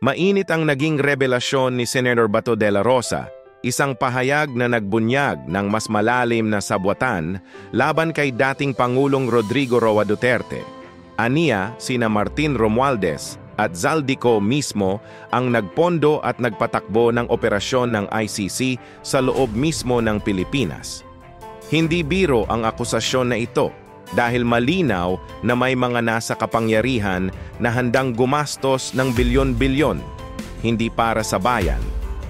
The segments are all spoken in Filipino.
Mainit ang naging revelasyon ni Senator Bato de la Rosa, isang pahayag na nagbunyag ng mas malalim na sabwatan laban kay dating Pangulong Rodrigo Roa Duterte. Aniya, sina Martin Romualdez at Zaldico mismo ang nagpondo at nagpatakbo ng operasyon ng ICC sa loob mismo ng Pilipinas. Hindi biro ang akusasyon na ito dahil malinaw na may mga nasa kapangyarihan na handang gumastos ng bilyon-bilyon, hindi para sa bayan,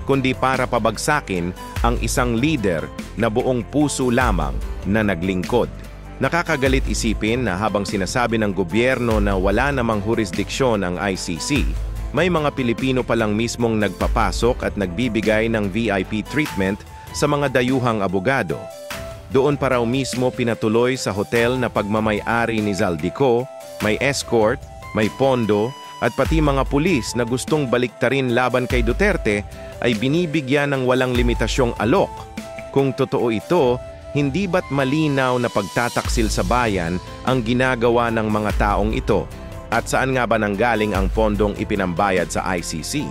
kundi para pabagsakin ang isang leader na buong puso lamang na naglingkod. Nakakagalit isipin na habang sinasabi ng gobyerno na wala namang jurisdiksyon ang ICC, may mga Pilipino palang mismong nagpapasok at nagbibigay ng VIP treatment sa mga dayuhang abogado. Doon pa raw mismo pinatuloy sa hotel na pagmamay-ari ni Zaldico, may escort, may pondo, at pati mga pulis na gustong baliktarin laban kay Duterte ay binibigyan ng walang limitasyong alok. Kung totoo ito, hindi ba't malinaw na pagtataksil sa bayan ang ginagawa ng mga taong ito? At saan nga ba nanggaling ang pondong ipinambayad sa ICC?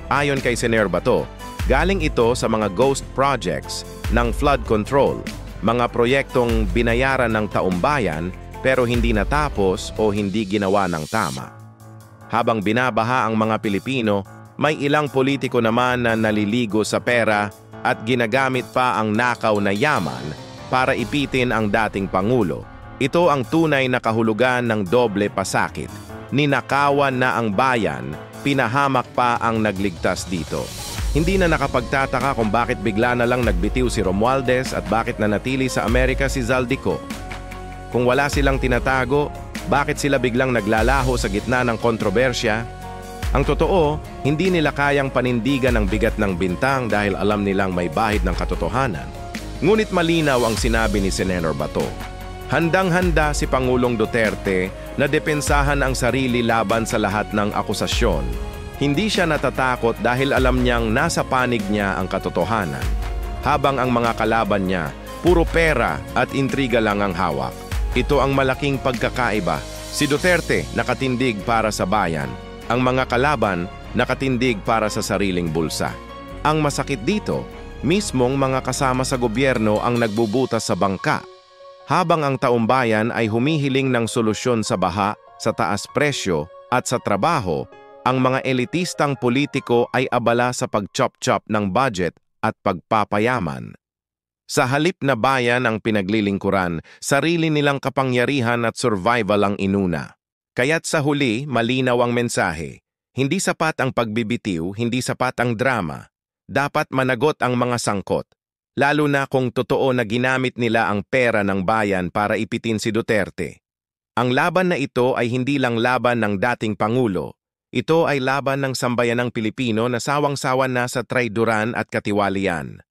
Ayon kay Senator Bato, galing ito sa mga ghost projects ng flood control, mga proyektong binayaran ng taumbayan pero hindi natapos o hindi ginawa ng tama. Habang binabaha ang mga Pilipino, may ilang politiko naman na naliligo sa pera at ginagamit pa ang nakaw na yaman para ipitin ang dating Pangulo. Ito ang tunay na kahulugan ng doble pasakit. Ninakawan na ang bayan, pinahamak pa ang nagligtas dito. Hindi na nakapagtataka kung bakit bigla na lang nagbitiw si Romualdez at bakit nanatili sa Amerika si Zaldico. Kung wala silang tinatago, bakit sila biglang naglalaho sa gitna ng kontrobersya? Ang totoo, hindi nila kayang panindigan ang bigat ng bintang dahil alam nilang may bahid ng katotohanan. Ngunit malinaw ang sinabi ni Senator Bato. Handang-handa si Pangulong Duterte na depensahan ang sarili laban sa lahat ng akusasyon. Hindi siya natatakot dahil alam niyang nasa panig niya ang katotohanan. Habang ang mga kalaban niya, puro pera at intriga lang ang hawak. Ito ang malaking pagkakaiba. Si Duterte nakatindig para sa bayan. Ang mga kalaban nakatindig para sa sariling bulsa. Ang masakit dito, mismong mga kasama sa gobyerno ang nagbubutas sa bangka. Habang ang taumbayan ay humihiling ng solusyon sa baha, sa taas presyo at sa trabaho, ang mga elitistang politiko ay abala sa pag-chop-chop ng budget at pagpapayaman. Sa halip na bayan ang pinaglilingkuran, sarili nilang kapangyarihan at survival ang inuna. Kaya't sa huli, malinaw ang mensahe. Hindi sapat ang pagbibitiw, hindi sapat ang drama. Dapat managot ang mga sangkot. Lalo na kung totoo na ginamit nila ang pera ng bayan para ipitin si Duterte. Ang laban na ito ay hindi lang laban ng dating Pangulo. Ito ay laban ng sambayanang Pilipino na sawang-sawa na sa traidoran at katiwalian.